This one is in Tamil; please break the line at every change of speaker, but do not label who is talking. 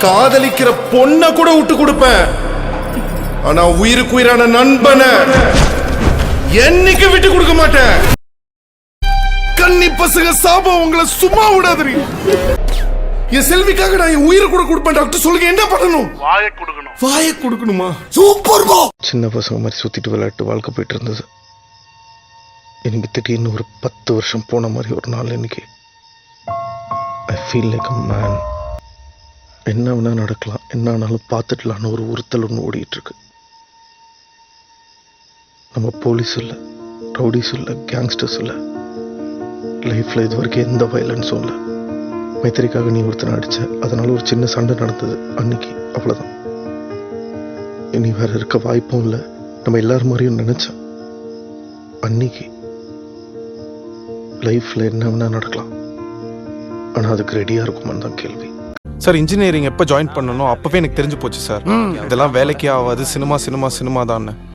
காதலிக்கிற பொண்ண கூட விட்டு கொடுப்பேன், ஆனா உயிருக்கு உயிரான நண்பனை என்னைக்கு விட்டு கொடுக்க மாட்டேன். கன்னி பசங்க சாபம் உங்களை சும்மா விடாது. என் செல்விக்காக நான் என் உயிரை கூட கொடுப்பேன். டாக்டர் சொல்லுங்க, என்ன பண்ணணும்? வாயை கொடுக்கணுமா? சூப்பர்.
சின்ன பசங்க மாதிரி சுத்திட்டு விளையாட்டு வாழ்க்கை போயிட்டு இருந்தது. எனக்கு திடீர்னு ஒரு 10 வருஷம் போன மாதிரி ஒரு நாள் இன்னைக்கு. I feel like a man. என்ன வேணா நடக்கலாம், என்ன ஆனாலும் பார்த்துடலான்னு ஒரு உறுத்தல் ஒன்று ஓடிட்டு இருக்கு. நம்ம போலீஸ் இல்லை, ரவுடிஸ் இல்லை, கேங்ஸ்டர்ஸ் இல்லை. லைஃப்ல இது வரைக்கும் எந்த வயலன்ஸும் இல்லை. மைத்திரிக்காக நீ ஒருத்தனை அடிச்ச, அதனால ஒரு சின்ன சண்டை நடந்தது அன்னைக்கு, அவ்வளோதான். இனி வேற இருக்க வாய்ப்பும் இல்லை. நம்ம எல்லாரும் மாதிரியும் நினைச்சேன் அன்னைக்கு. லைஃப்ல என்ன வேணா நடக்கலாம், ஆனால் அதுக்கு ரெடியா இருக்குமான்னு தான் கேள்வி.
சார், இன்ஜினியரிங் எப்போ ஜாயின் பண்ணணும் அப்பவே எனக்கு தெரிஞ்சு போச்சு சார். இதெல்லாம் வேலைக்கே ஆகாது, சினிமா சினிமா சினிமா தான்.